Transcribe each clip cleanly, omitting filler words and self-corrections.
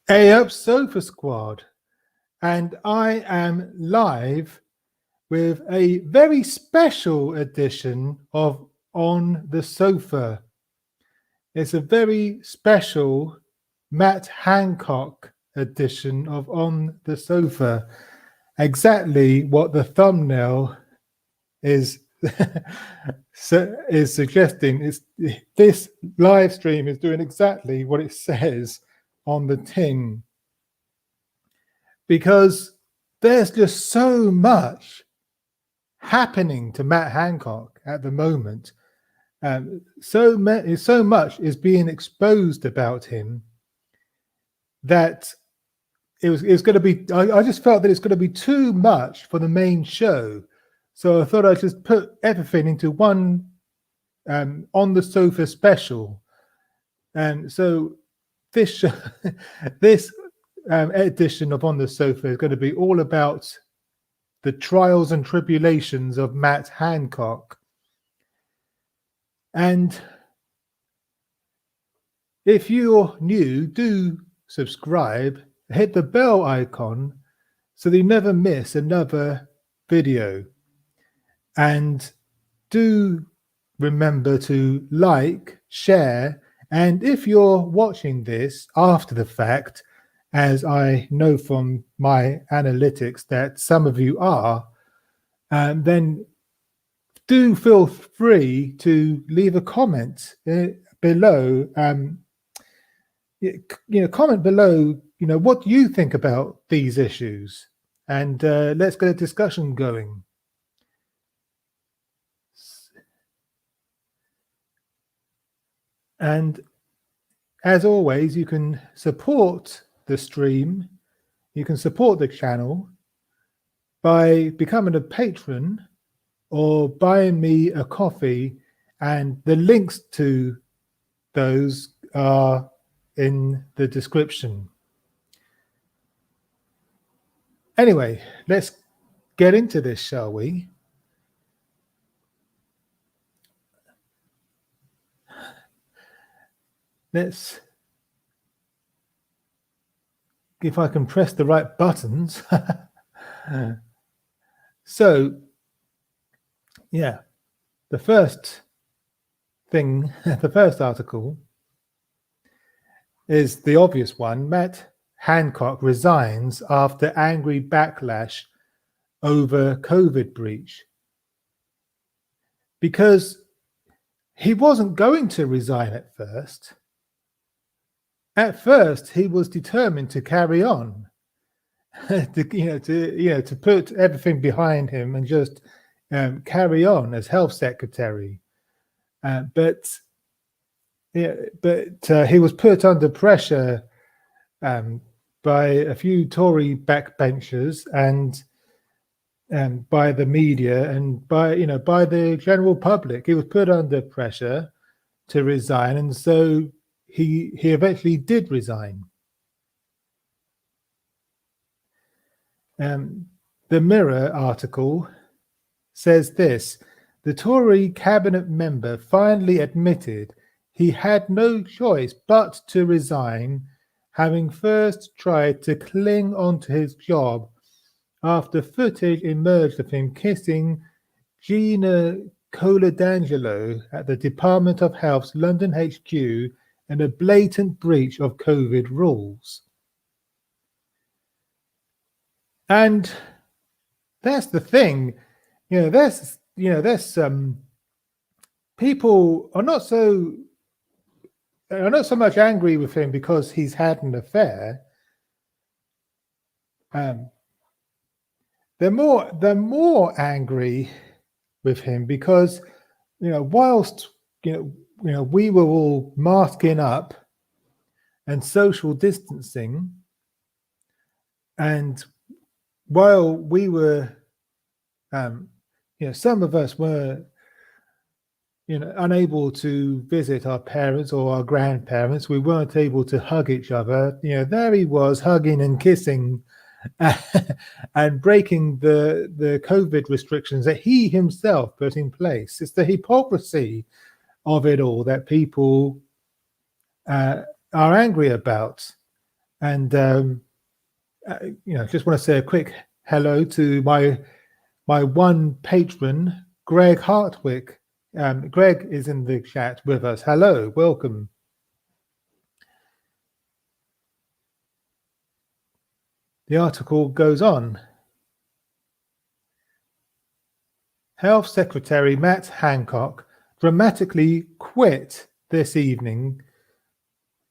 Hey up, Sofa Squad, and I am live with a very special edition of On the Sofa. It's a very special Matt Hancock edition of On the Sofa. Exactly what the thumbnail is is suggesting. Is this live stream is doing exactly what it says on the tin, because there's just so much happening to Matt Hancock at the moment. So much is being exposed about him that it's going to be. I just felt that it's going to be too much for the main show, so I thought I'd just put everything into one On the Sofa special, and so. This edition of On the Sofa is going to be all about the trials and tribulations of Matt Hancock. And if you're new, do subscribe, hit the bell icon so that you never miss another video. And do remember to like, share, and if you're watching this after the fact, as I know from my analytics that some of you are, then do feel free to leave a comment below. Comment below, what you think about these issues, and let's get a discussion going. And as always, you can support the stream, you can support the channel by becoming a patron or buying me a coffee, and the links to those are in the description. Anyway, let's get into this, shall we? Let's, if I can press the right buttons. So, yeah, the first thing, the first article is the obvious one. Matt Hancock resigns after angry backlash over COVID breach. Because he wasn't going to resign at first. At first, he was determined to carry on, to put everything behind him and just carry on as health secretary. But he was put under pressure by a few Tory backbenchers and by the media and by the general public. He was put under pressure to resign, and so he eventually did resign. The Mirror article says this: the Tory cabinet member finally admitted he had no choice but to resign, having first tried to cling onto his job after footage emerged of him kissing Gina Coladangelo at the Department of Health's London HQ in a blatant breach of COVID rules. And that's the thing, people are not so much angry with him because he's had an affair. They're more angry with him because, whilst we were all masking up and social distancing. And while we were, some of us were, unable to visit our parents or our grandparents, we weren't able to hug each other. There he was hugging and kissing and breaking the COVID restrictions that he himself put in place. It's the hypocrisy of it all that people are angry about. And just want to say a quick hello to my one patron, Greg Hartwick. Greg is in the chat with us. Hello, welcome. The article goes on. Health Secretary Matt Hancock dramatically quit this evening.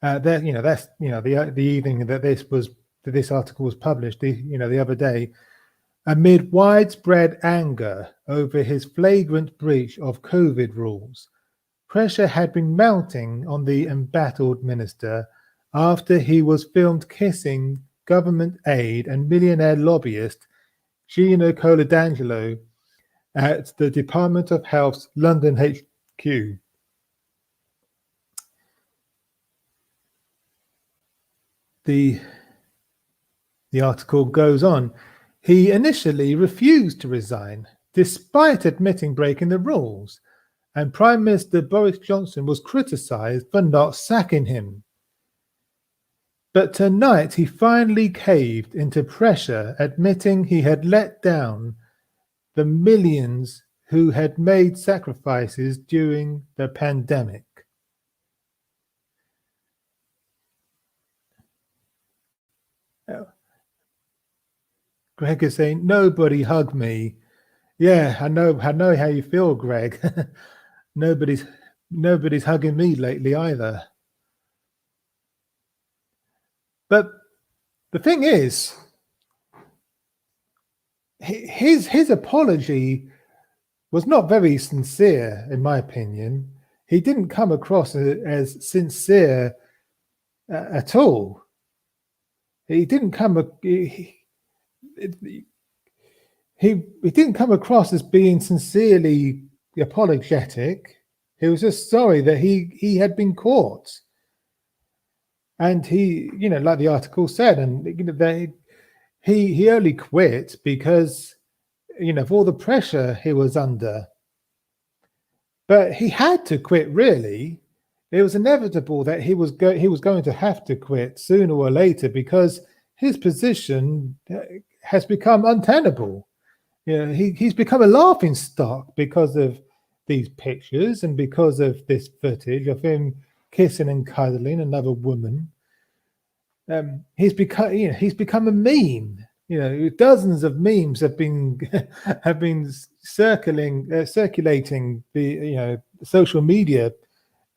That's the evening that this article was published. The other day, amid widespread anger over his flagrant breach of COVID rules. Pressure had been mounting on the embattled minister after he was filmed kissing government aide and millionaire lobbyist Gino Coladangelo at the Department of Health's London HQ. The article goes on. He initially refused to resign, despite admitting breaking the rules, and Prime Minister Boris Johnson was criticised for not sacking him. But tonight he finally caved into pressure, admitting he had let down the millions who had made sacrifices during the pandemic. Greg is saying, nobody hug me. Yeah, I know how you feel, Greg. Nobody's hugging me lately either. But the thing is, his apology was not very sincere, in my opinion. He didn't come across as sincere at all. He didn't come. He didn't come across as being sincerely apologetic. He was just sorry that he had been caught, and he, like the article said, and he only quit because of all the pressure he was under. But he had to quit. Really, it was inevitable that he was going to have to quit sooner or later because his position has become untenable. He's become a laughing stock because of these pictures and because of this footage of him kissing and cuddling another woman. He's become a meme. Dozens of memes have been circulating the social media,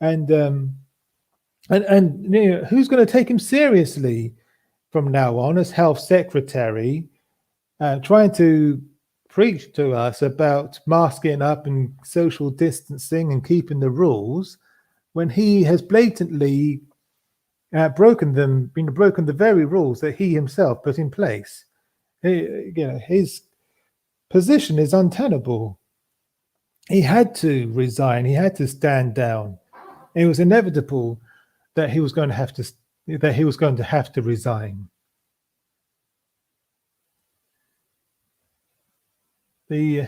and who's going to take him seriously from now on as health secretary, trying to preach to us about masking up and social distancing and keeping the rules when he has blatantly broken the very rules that he himself put in place. His position is untenable. He had to resign. He had to stand down. It was inevitable that he was going to have to resign. The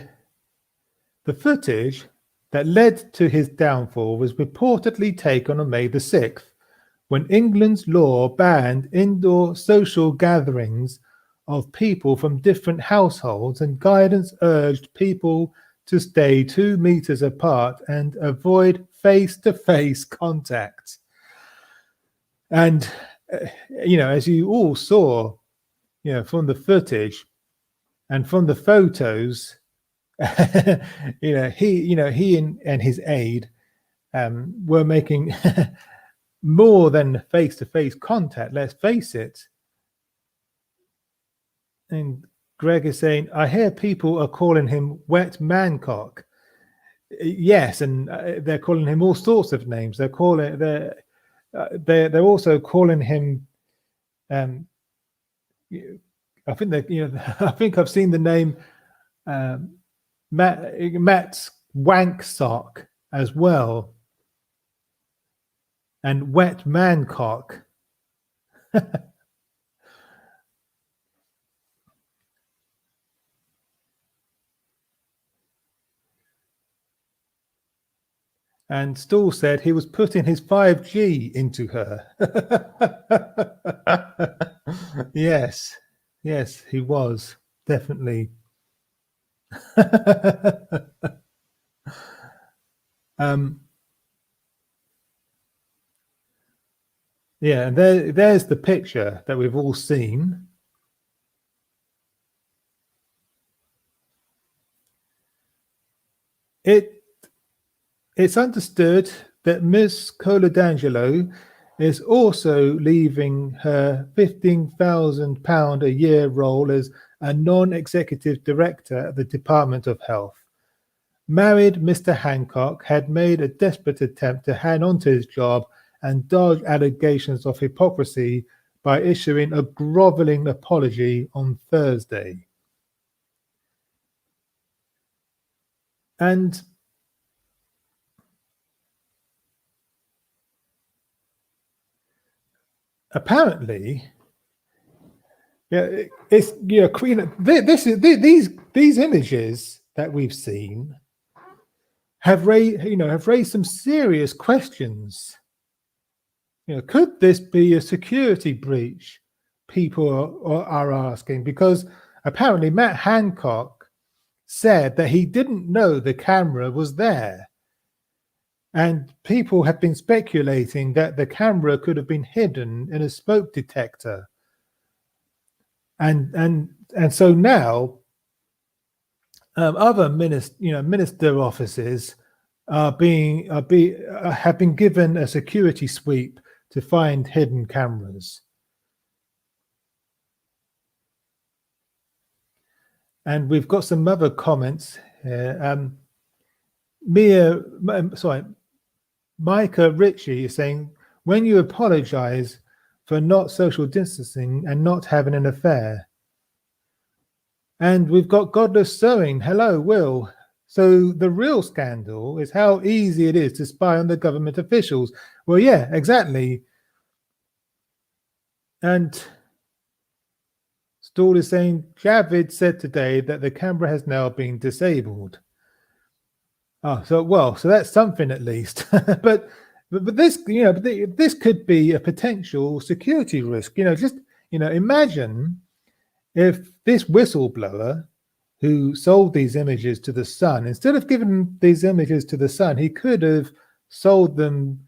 footage that led to his downfall was reportedly taken on May the 6th, when England's law banned indoor social gatherings of people from different households, and guidance urged people to stay 2 meters apart and avoid face-to-face contact. And as you all saw, from the footage and from the photos, he and his aide were making more than face-to-face contact. Let's face it. And Greg is saying, I hear people are calling him Wet Mancock. Yes, and they're calling him all sorts of names. They're calling they're also calling him. I think that I think I've seen the name Matt's wank sock as well, and wet man cock. And Stoll said he was putting his 5G into her. Yes, he was definitely. Yeah, and there's the picture that we've all seen. It's understood that Miss Coladangelo is also leaving her £15,000 a year role as a non-executive director at the Department of Health. Married Mr. Hancock had made a desperate attempt to hang on to his job and dodge allegations of hypocrisy by issuing a groveling apology on Thursday. And apparently, it's these images that we've seen have raised some serious questions. Could this be a security breach? People are asking, because apparently Matt Hancock said that he didn't know the camera was there. And people have been speculating that the camera could have been hidden in a smoke detector. And so now other minister offices have been given a security sweep to find hidden cameras. And we've got some other comments here. Micah Ritchie is saying, when you apologize for not social distancing and not having an affair. And we've got Godless Sewing. Hello, Will. So the real scandal is how easy it is to spy on the government officials. Well, yeah, exactly. And Stoll is saying, Javid said today that the camera has now been disabled. Oh, so that's something at least. but this, this could be a potential security risk. Imagine if this whistleblower who sold these images to the Sun, instead of giving these images to the Sun, he could have sold them.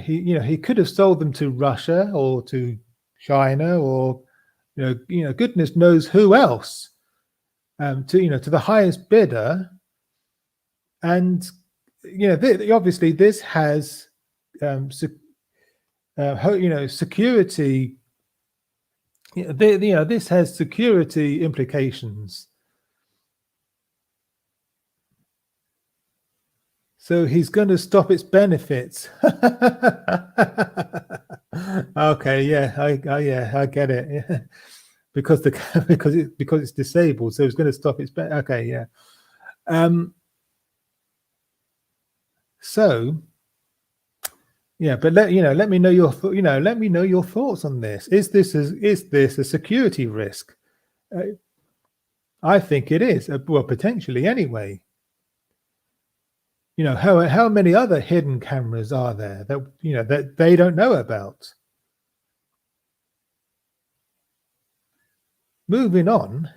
He could have sold them to Russia or to China or goodness knows who else, to the highest bidder. And obviously this has security. This has security implications. So he's going to stop its benefits. Okay, yeah, I get it. Yeah. Because it's disabled, so it's going to stop its okay, yeah. So, yeah, but let me know your thoughts on this. Is this a security risk? I think it is. Well, potentially anyway. How many other hidden cameras are there that that they don't know about? Moving on.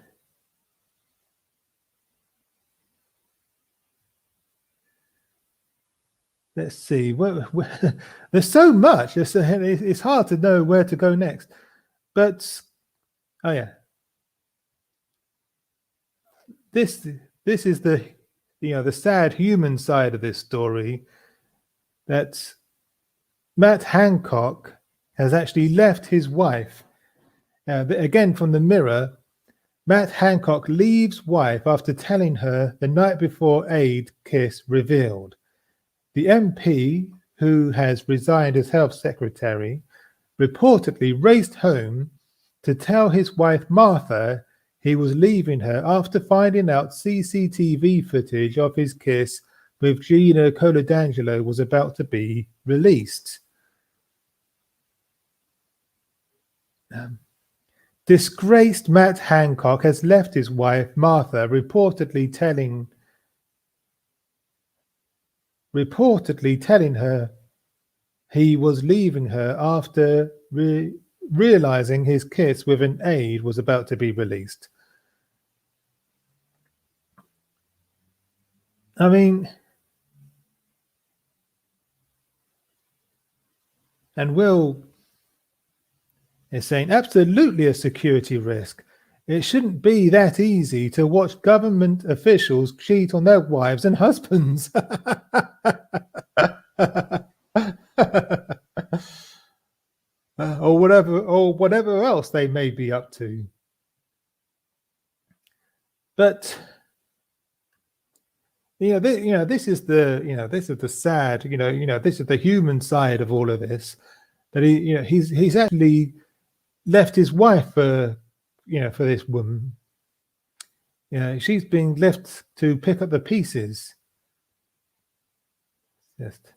Let's see. There's so much. It's hard to know where to go next. But oh yeah, this is the the sad human side of this story. That Matt Hancock has actually left his wife. Again, from the Mirror, Matt Hancock leaves wife after telling her the night before Aid kiss revealed. The MP who has resigned as health secretary, reportedly raced home to tell his wife Martha he was leaving her after finding out CCTV footage of his kiss with Gina Coladangelo was about to be released. Disgraced Matt Hancock has left his wife Martha, reportedly telling her he was leaving her after realizing his kiss with an aide was about to be released. I mean, and Will is saying absolutely a security risk. It shouldn't be that easy to watch government officials cheat on their wives and husbands. or whatever else they may be up to. But this is the sad, this is the human side of all of this. That he's actually left his wife for this woman. She's being left to pick up the pieces. Just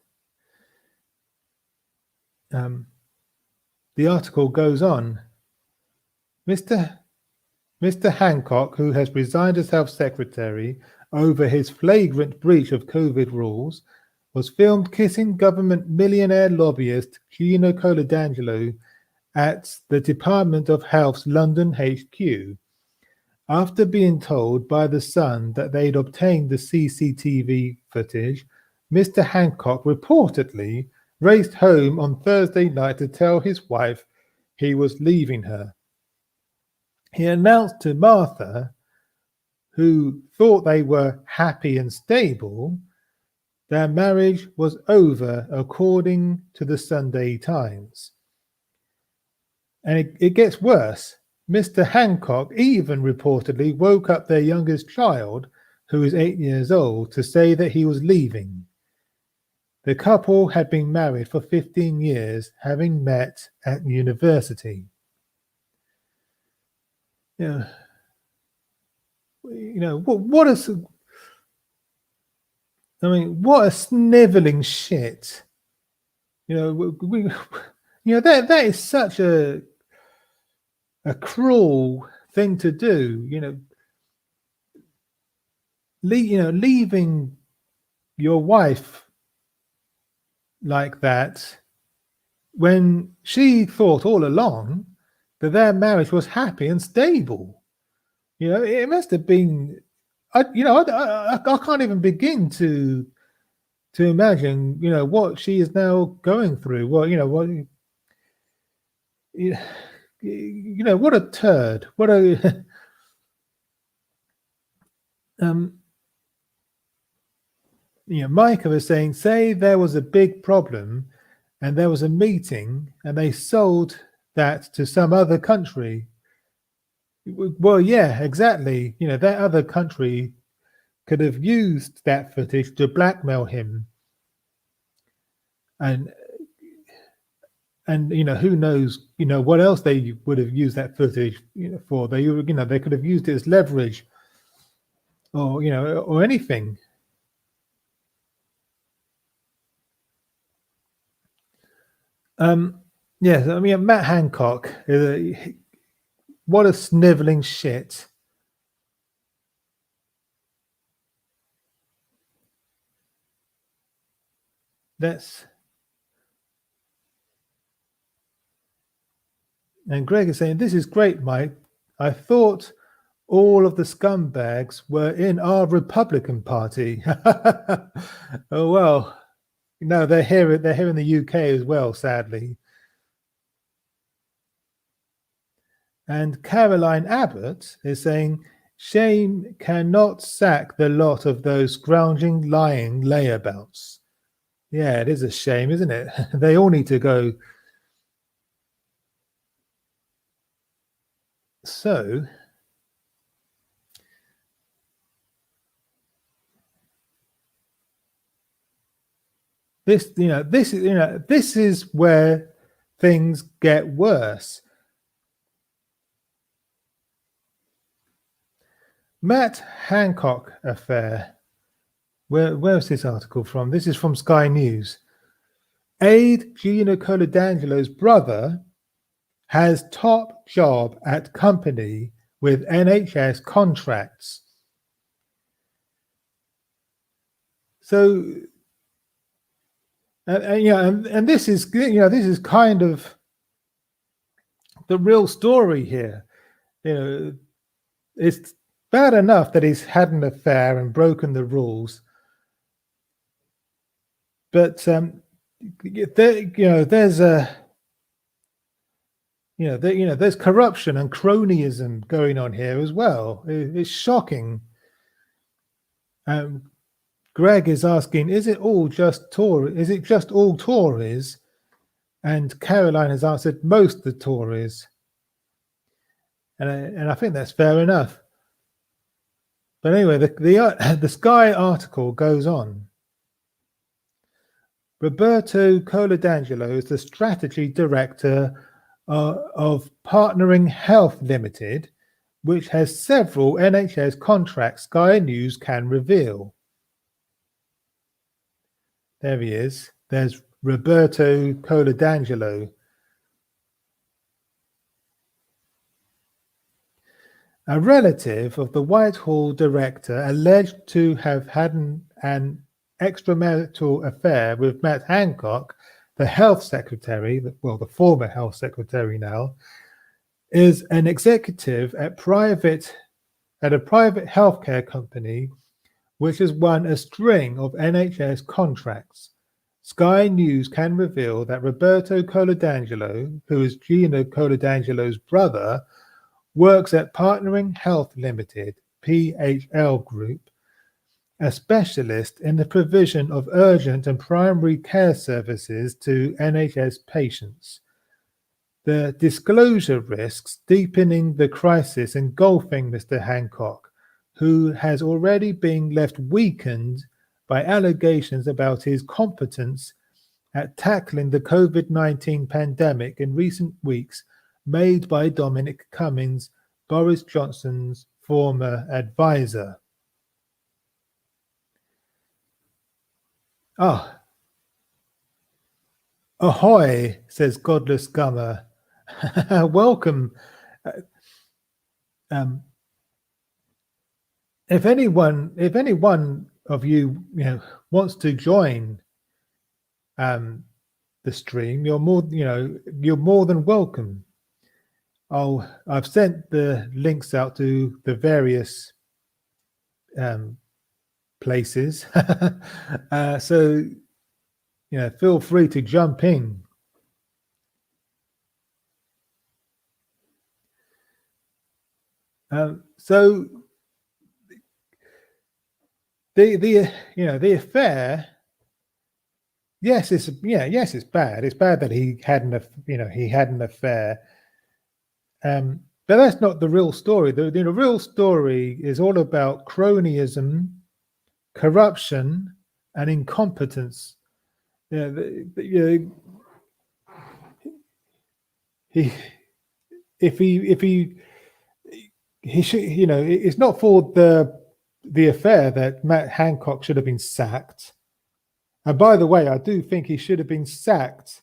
the article goes on. Mr. Hancock, who has resigned as health secretary over his flagrant breach of COVID rules, was filmed kissing government millionaire lobbyist Gina Coladangelo at the Department of Health's London HQ. After being told by the Sun that they'd obtained the CCTV footage, Mr. Hancock reportedly raced home on Thursday night to tell his wife he was leaving her. He announced to Martha, who thought they were happy and stable, their marriage was over, according to the Sunday Times. And it gets worse. Mr. Hancock even reportedly woke up their youngest child, who is 8 years old, to say that he was leaving. The couple had been married for 15 years, having met at university. What a sniveling shit. That is such a cruel thing to do. Leaving your wife like that when she thought all along that their marriage was happy and stable. It must have been. I can't even begin to imagine. What she is now going through. What a turd. What a Micah was saying, say there was a big problem and there was a meeting and they sold that to some other country. Well, yeah, exactly. That other country could have used that footage to blackmail him. And who knows, what else they would have used that footage for. They could have used it as leverage or, or anything. Yes, I mean, Matt Hancock, what a sniveling shit. And Greg is saying, this is great, Mike. I thought all of the scumbags were in our Republican Party. Oh, well, no, they're here in the UK as well, sadly. And Caroline Abbott is saying, shame cannot sack the lot of those scrounging, lying layabouts. Yeah, it is a shame, isn't it? They all need to go. So, This is where things get worse. Matt Hancock affair. Where's this article from? This is from Sky News. Aide Gina Coladangelo's brother has top job at company with NHS contracts. So, and this is kind of the real story here. It's bad enough that he's had an affair and broken the rules, but there's corruption and cronyism going on here as well. It's shocking. Greg is asking, is it just all Tories? And Caroline has answered, most the Tories. And I think that's fair enough. But anyway, the Sky article goes on. Roberto Coladangelo is the strategy director of Partnering Health Limited, which has several NHS contracts Sky News can reveal. There he is. There's Roberto Coladangelo. A relative of the Whitehall director alleged to have had an extramarital affair with Matt Hancock, the health secretary, the former health secretary now, is an executive at a private healthcare company which has won a string of NHS contracts. Sky News can reveal that Roberto Coladangelo, who is Gina Coladangelo's brother, works at Partnering Health Limited, PHL Group, a specialist in the provision of urgent and primary care services to NHS patients. The disclosure risks deepening the crisis engulfing Mr. Hancock, who has already been left weakened by allegations about his competence at tackling the COVID-19 pandemic in recent weeks, made by Dominic Cummings, Boris Johnson's former advisor. Ahoy, says Godless Gummer. Welcome. If anyone of you, wants to join the stream, you're more than welcome. I've sent the links out to the various places, so feel free to jump in. So the affair, yes, it's bad. It's bad that he had an affair. But that's not the real story. The real story is all about cronyism, corruption, and incompetence. He should, it's not for the affair that Matt Hancock should have been sacked. And by the way, I do think he should have been sacked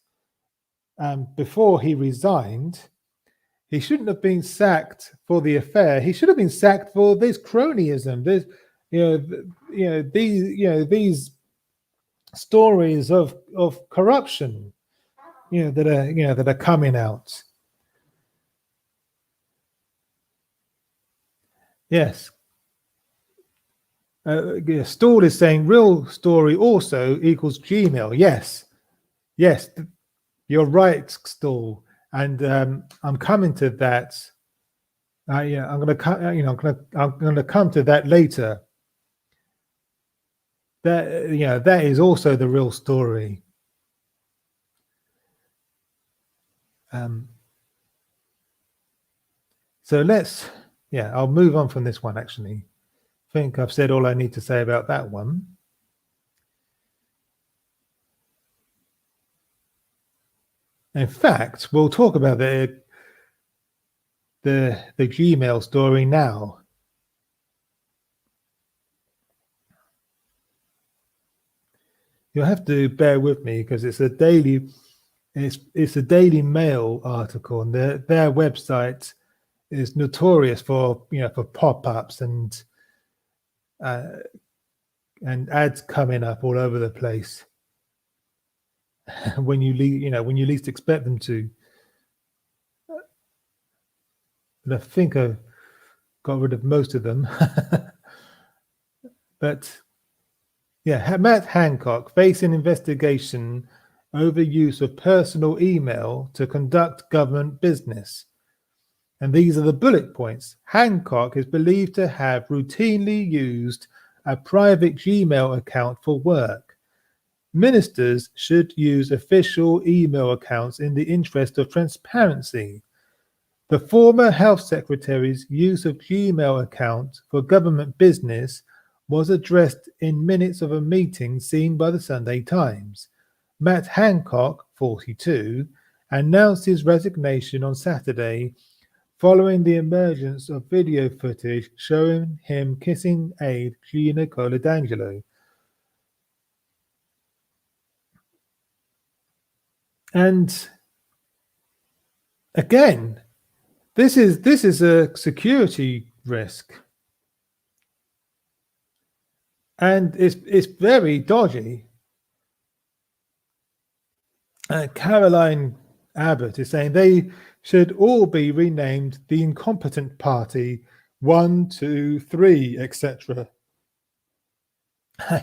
before he resigned. He shouldn't have been sacked for the affair. He should have been sacked for this cronyism. These stories of corruption, that are coming out. Yes. Stall is saying real story also equals Gmail. Yes, you're right, Stall, and I'm coming to that. I'm going to come to that later. That is also the real story. So I'll move on from this one. Actually, I think I've said all I need to say about that one. In fact, we'll talk about the Gmail story now. You'll have to bear with me because it's a Daily Mail article, and their website is notorious for for pop-ups and ads coming up all over the place when you least expect them to. And I think I've got rid of most of them. But yeah, Matt Hancock facing investigation over use of personal email to conduct government business. And these are the bullet points. Hancock is believed to have routinely used a private Gmail account for work. Ministers should use official email accounts in the interest of transparency. The former health secretary's use of Gmail account for government business was addressed in minutes of a meeting seen by the Sunday Times. Matt Hancock, 42, announced his resignation on Saturday following the emergence of video footage showing him kissing aide Gina Coladangelo. And again, this is a security risk. And it's very dodgy. Caroline Abbott is saying they should all be renamed the Incompetent Party 1, 2, 3, etc.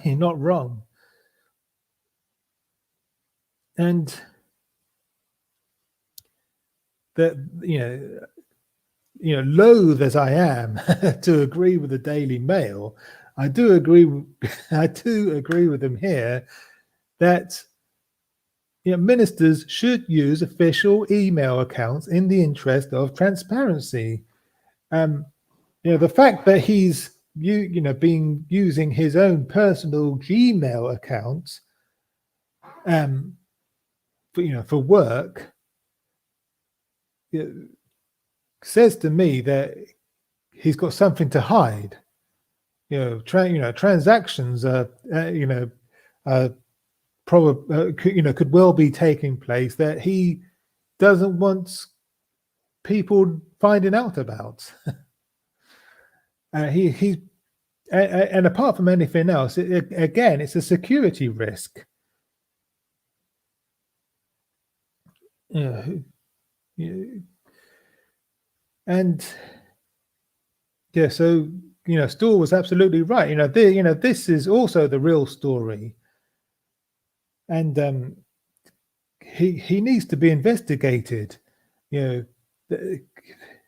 You're not wrong. And that loath as I am to agree with the Daily Mail, I do agree with them here that ministers should use official email accounts in the interest of transparency. The fact that he's been using his own personal Gmail account for work says to me that he's got something to hide. Transactions are could well be taking place that he doesn't want people finding out about. And apart from anything else, again, it's a security risk. And yeah, so Stuhl was absolutely right. This is also the real story, and he needs to be investigated.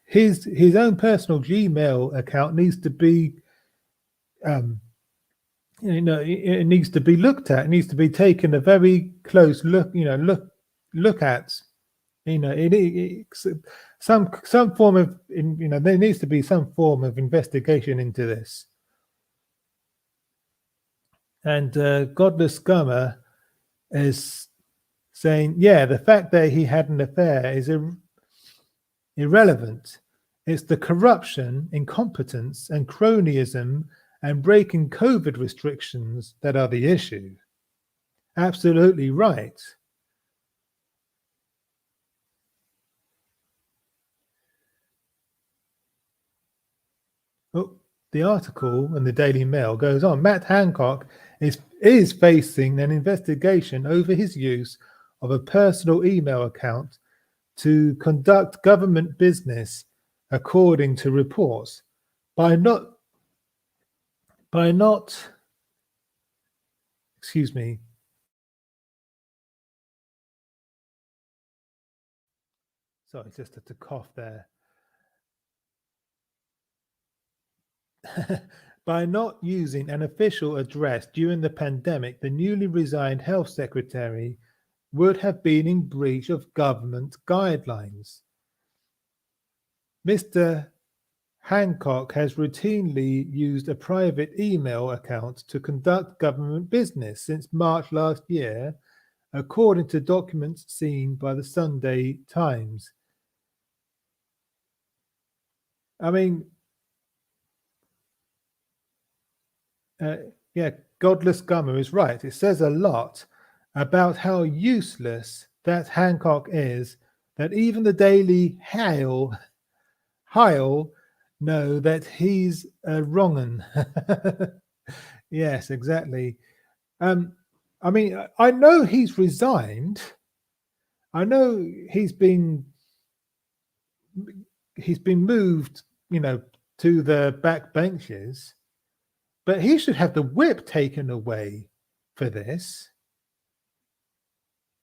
His own personal Gmail account needs to be, it needs to be looked at. It needs to be taken a very close look. Look at. Some form of there needs to be some form of investigation into this. And Godless Scummer is saying, yeah, the fact that he had an affair is irrelevant. It's the corruption, incompetence, and cronyism and breaking COVID restrictions that are the issue. Absolutely right. Oh, the article in the Daily Mail goes on. Matt Hancock is facing an investigation over his use of a personal email account to conduct government business, according to reports, by not excuse me. Sorry, just had to cough there. By not using an official address during the pandemic, the newly resigned health secretary would have been in breach of government guidelines. Mr. Hancock has routinely used a private email account to conduct government business since March last year, according to documents seen by the Sunday Times. I mean, yeah, Godless Gummer is right. It says a lot about how useless that Hancock is, that even the Daily Hail know that he's a wrong'un. Yes, exactly. I mean, I know he's resigned. I know he's been moved, to the back benches, but he should have the whip taken away for this.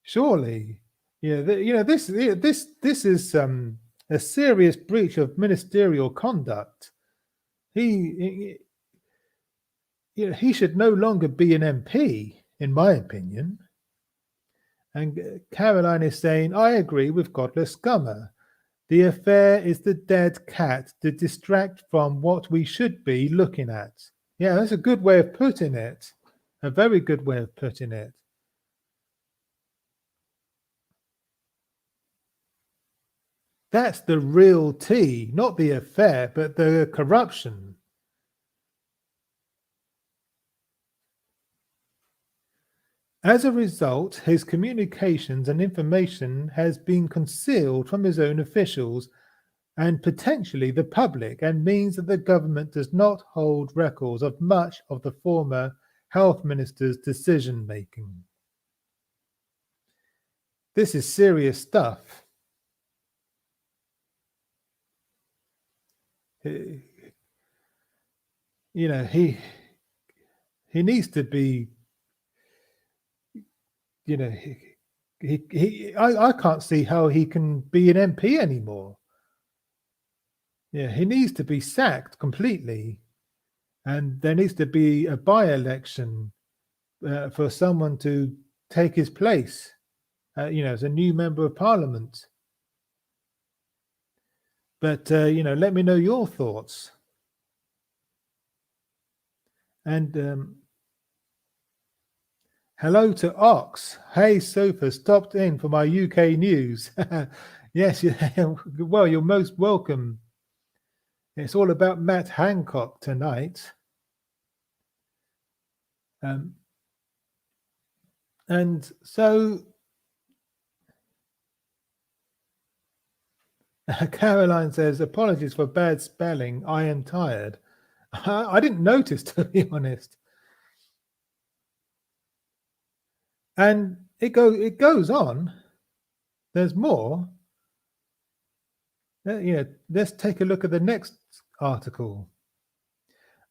Surely, this is a serious breach of ministerial conduct. He should no longer be an MP, in my opinion. And Caroline is saying, I agree with Godless Scummer. The affair is the dead cat to distract from what we should be looking at. Yeah, that's a good way of putting it. A very good way of putting it. That's the real tea, not the affair, but the corruption. As a result, his communications and information has been concealed from his own officials and potentially the public, and means that the government does not hold records of much of the former health minister's decision making. This is serious stuff. He needs to be, I can't see how he can be an MP anymore. Yeah, he needs to be sacked completely, and there needs to be a by-election for someone to take his place, as a new member of parliament. But, let me know your thoughts. And hello to Ox. Hey, Sofa, stopped in for my UK news. Yes, well, you're most welcome. It's all about Matt Hancock tonight. And so Caroline says, apologies for bad spelling. I am tired. I didn't notice, to be honest. And it goes on. There's more. Let's take a look at the next article.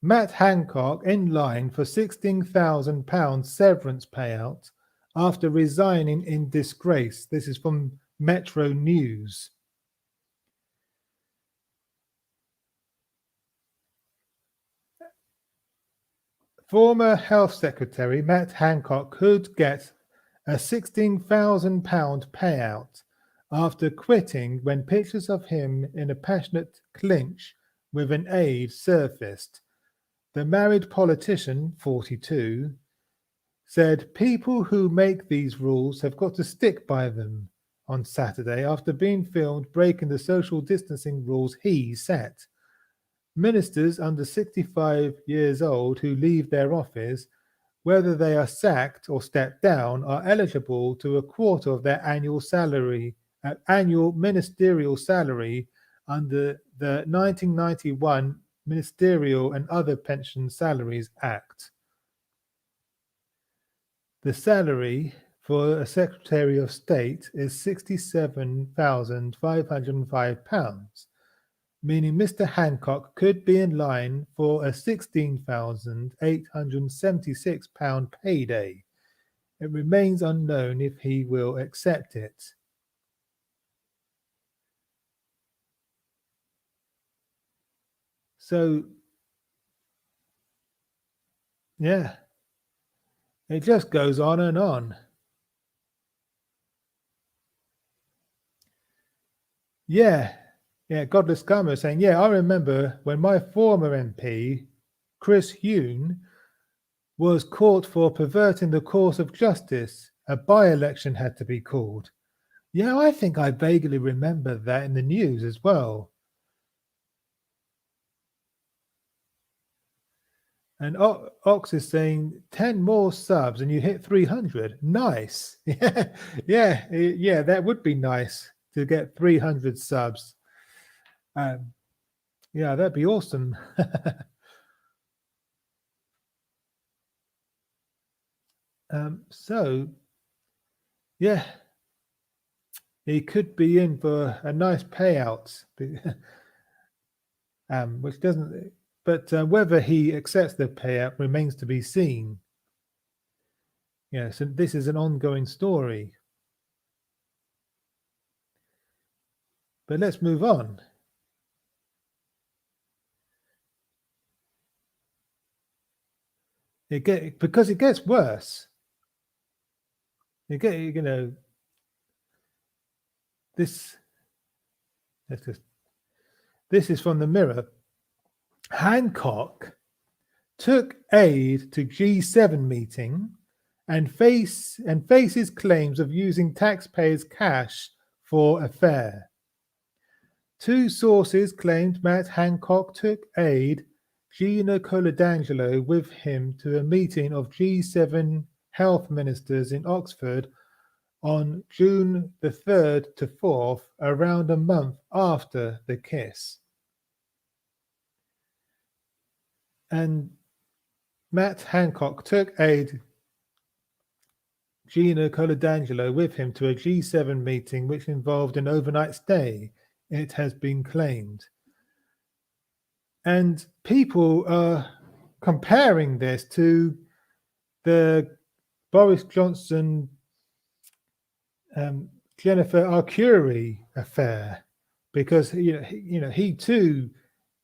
Matt Hancock in line for £16,000 severance payout after resigning in disgrace. This is from Metro News. Former Health Secretary Matt Hancock could get a £16,000 payout after quitting when pictures of him in a passionate clinch with an aide surfaced. The married politician, 42, said people who make these rules have got to stick by them on Saturday after being filmed breaking the social distancing rules he set. Ministers under 65 years old who leave their office, whether they are sacked or step down, are eligible to a quarter of their annual ministerial salary under the 1991 Ministerial and Other Pension Salaries Act. The salary for a Secretary of State is £67,505, meaning Mr. Hancock could be in line for a £16,876 payday. It remains unknown if he will accept it. So, yeah, it just goes on and on. Yeah, Godless Scammer saying, yeah, I remember when my former MP, Chris Huhne, was caught for perverting the course of justice a by-election had to be called. Yeah, I think I vaguely remember that in the news as well. And Ox is saying 10 more subs and you hit 300. Nice. Yeah, that would be nice to get 300 subs. Yeah, that'd be awesome. So, yeah, he could be in for a nice payout, which doesn't. But whether he accepts the payout remains to be seen. Yeah, so this is an ongoing story. But let's move on. Because it gets worse. This is from the Mirror. Hancock took aide to G7 meeting and faces claims of using taxpayers' cash for affair. Two sources claimed Matt Hancock took aide Gina Coladangelo with him to a meeting of G7 health ministers in Oxford on June the 3rd to 4th, around a month after the kiss. And Matt Hancock took aide Gina Coladangelo with him to a G7 meeting which involved an overnight stay, it has been claimed. And people are comparing this to the Boris Johnson Jennifer Arcuri affair, because he too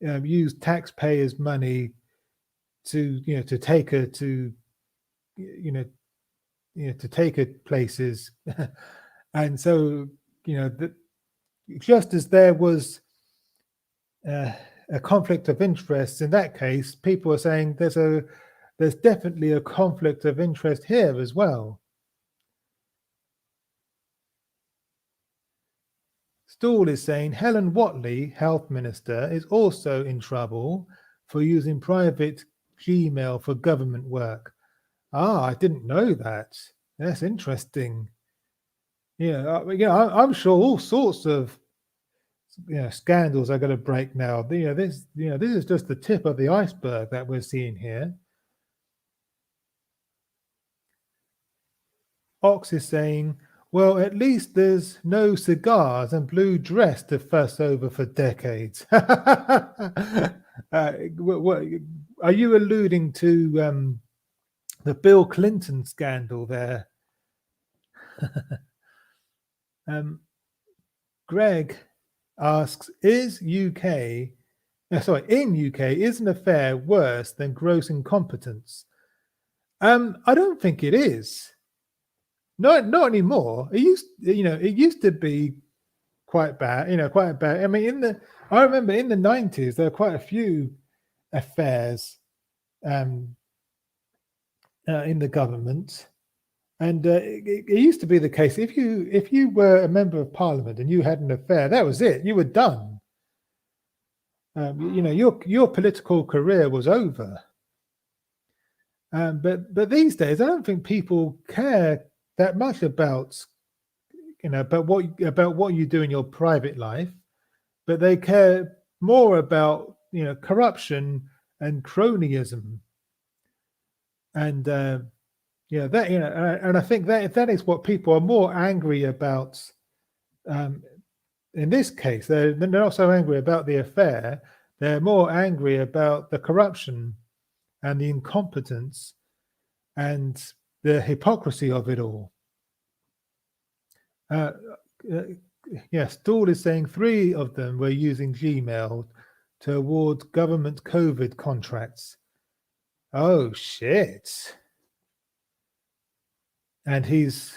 used taxpayers' money to take her to to take her places, and so just as there was a conflict of interest in that case, people are saying there's definitely a conflict of interest here as well. Stool is saying Helen Whatley, health minister, is also in trouble for using private Gmail for government work. I didn't know that. That's interesting. I'm sure all sorts of scandals are going to break now. This is just the tip of the iceberg that we're seeing here. Ox is saying, well, at least there's no cigars and blue dress to fuss over for decades. Are you alluding to the Bill Clinton scandal there? Greg asks, in UK, is an affair worse than gross incompetence? I don't think it is. Not anymore. It used to be quite bad. Quite bad. I mean, I remember in the 90s there were quite a few affairs in the government, and it used to be the case if you were a member of parliament and you had an affair, that was it. You were done. Your political career was over. But these days, I don't think people care that much about what you do in your private life, but they care more about corruption and cronyism, and and I think that is what people are more angry about. In this case, they're not so angry about the affair; they're more angry about the corruption and the incompetence and the hypocrisy of it all. Stool is saying 3 of them were using Gmail to award government COVID contracts. Oh shit! And he's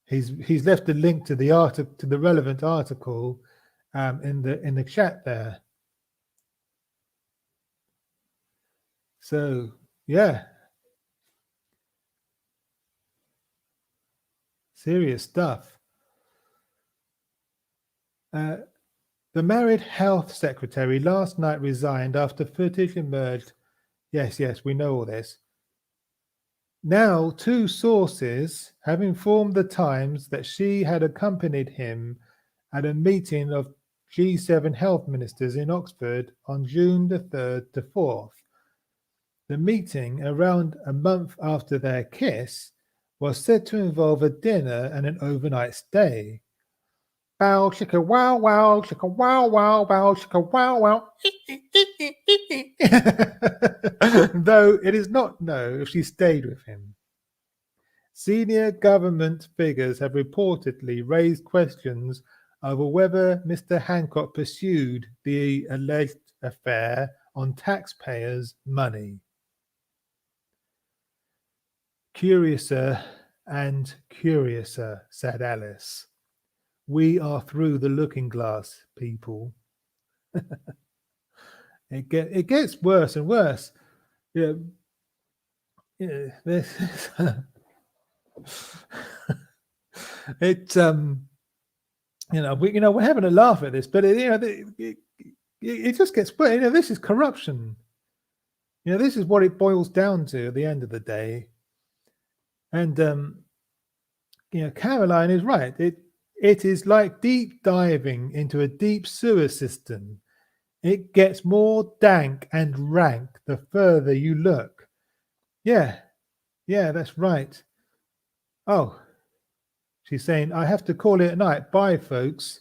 left a link to the relevant article in the chat there. So yeah. Serious stuff. The married health secretary last night resigned after footage emerged. Yes, we know all this. Now, two sources have informed the Times that she had accompanied him at a meeting of G7 health ministers in Oxford on June the 3rd to 4th. The meeting, around a month after their kiss, was said to involve a dinner and an overnight stay. Bow chicka wow wow chicka wow wow bow chicka wow wow. Though it is not known if she stayed with him. Senior government figures have reportedly raised questions over whether Mr. Hancock pursued the alleged affair on taxpayers' money. Curiouser and curiouser, said Alice. We are through the looking glass, people. It gets worse and worse. This it's we're having a laugh at this, but it just gets worse. This is corruption. This is what it boils down to at the end of the day. And Caroline is right. It is like deep diving into a deep sewer system. It gets more dank and rank the further you look. Yeah, that's right. Oh, she's saying, I have to call it a night. Bye, folks.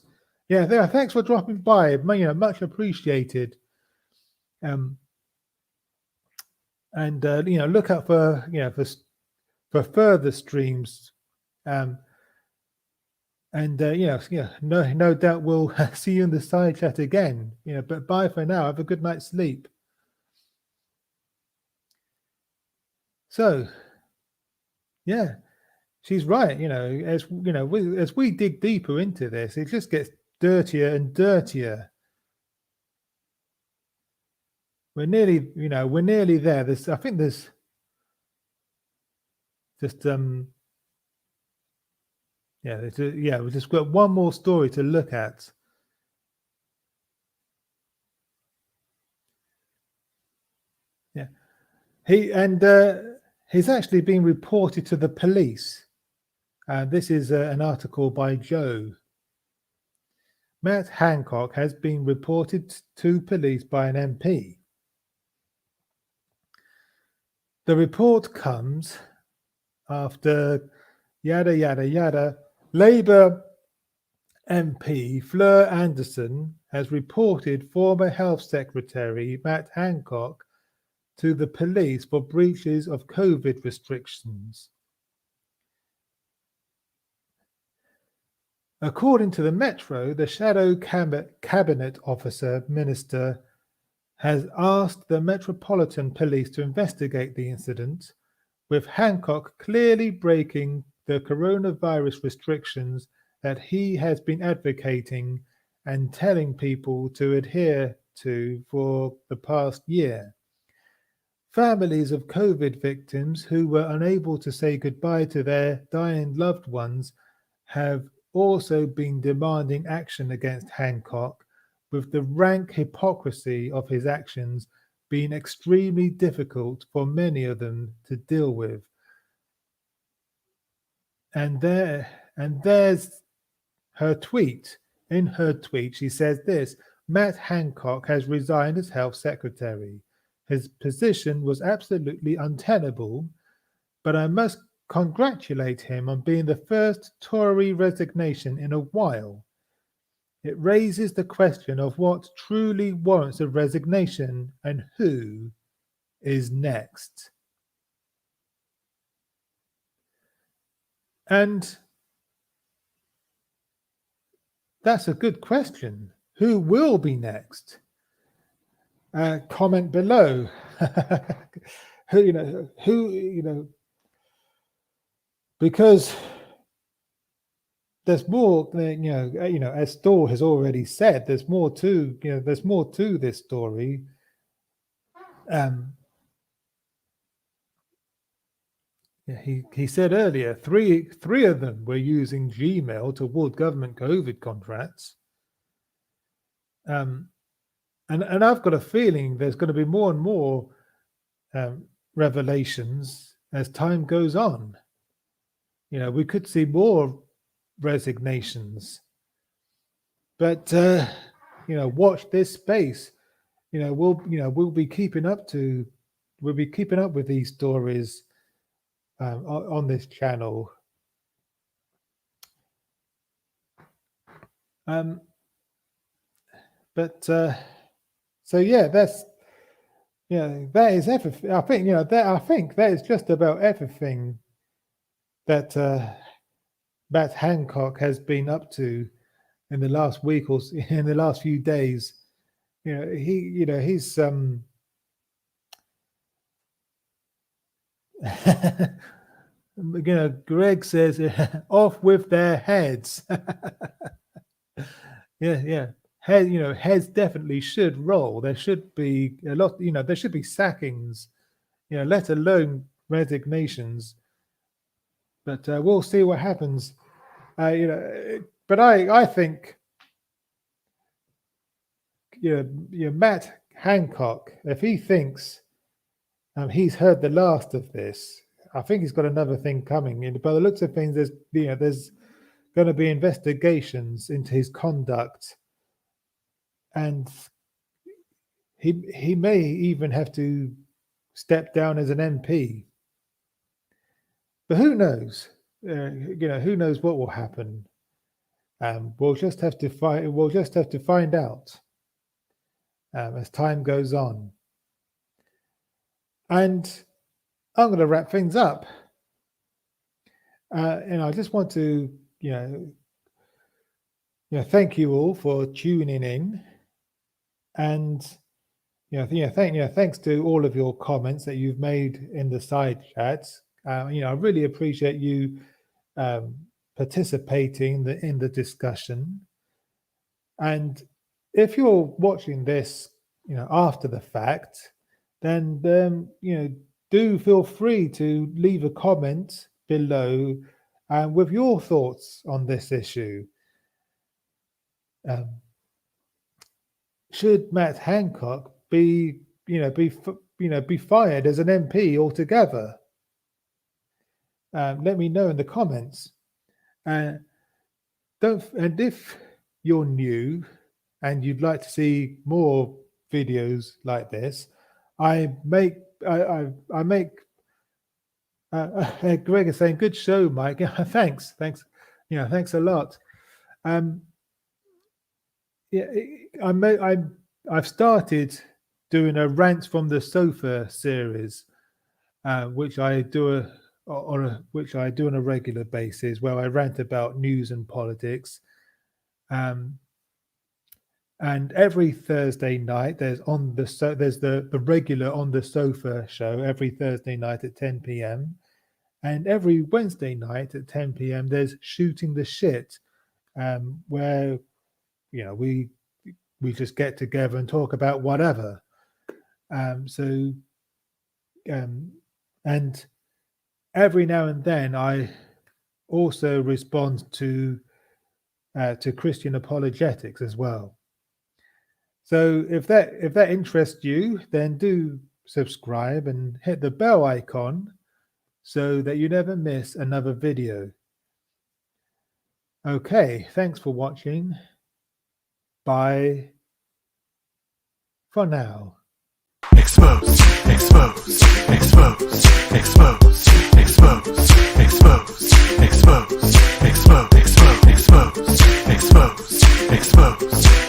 Yeah, thanks for dropping by. Much appreciated. And look out for further streams. No doubt we'll see you in the side chat again. But bye for now. Have a good night's sleep. So, yeah, she's right. As we dig deeper into this, it just gets dirtier and dirtier. We're nearly there. I think there's just we've just got one more story to look at. Yeah, he's actually been reported to the police. This is an article by Joe. Matt Hancock has been reported to police by an MP. The report comes after yada yada yada. Labour MP Fleur Anderson has reported former Health Secretary Matt Hancock to the police for breaches of COVID restrictions. According to the Metro, the shadow cabinet officer minister has asked the Metropolitan Police to investigate the incident, with Hancock clearly breaking the coronavirus restrictions that he has been advocating and telling people to adhere to for the past year. Families of COVID victims who were unable to say goodbye to their dying loved ones have also been demanding action against Hancock, with the rank hypocrisy of his actions being extremely difficult for many of them to deal with. And there's her tweet. In her tweet, she says this: Matt Hancock has resigned as health secretary. His position was absolutely untenable, but I must congratulate him on being the first Tory resignation in a while. It raises the question of what truly warrants a resignation and who is next. And that's a good question. Who will be next? Comment below. Because there's more, as Storr has already said, there's more to this story. he said earlier, three of them were using Gmail to award government COVID contracts. And I've got a feeling there's going to be more and more revelations as time goes on. We could see more resignations. But watch this space. We'll be keeping up with these stories on this channel. So yeah, that is everything. I think that is just about everything that Matt Hancock has been up to in the last week or in the last few days. He's Greg says off with their heads. yeah. Heads definitely should roll. There should be a lot, there should be sackings, let alone resignations. But we'll see what happens. But I think, Matt Hancock, if he thinks he's heard the last of this, I think he's got another thing coming. By the looks of things, there's going to be investigations into his conduct. And he may even have to step down as an MP. But who knows? Who knows what will happen? We'll just have to find out as time goes on. And I'm going to wrap things up. And I just want to, thank you all for tuning in. And thanks to all of your comments that you've made in the side chats. I really appreciate you participating in the discussion. And if you're watching this, after the fact, then do feel free to leave a comment below with your thoughts on this issue. Should Matt Hancock be fired as an MP altogether? Let me know in the comments. And if you're new and you'd like to see more videos like this, I make Greg is saying, good show, Mike. Thanks. Thanks a lot. I've started doing a rants from the sofa series, which I do on a regular basis, where I rant about news and politics. And every Thursday night, there's the regular On the Sofa show every Thursday night at 10 p.m. And every Wednesday night at 10 p.m. there's Shooting the Shit, where we just get together and talk about whatever. And every now and then I also respond to Christian apologetics as well. So if that interests you, then do subscribe and hit the bell icon so that you never miss another video. Okay, thanks for watching. Bye for now. Exposed, exposed, exposed, exposed, exposed, exposed, exposed, exposed, exposed, exposed, exposed, exposed.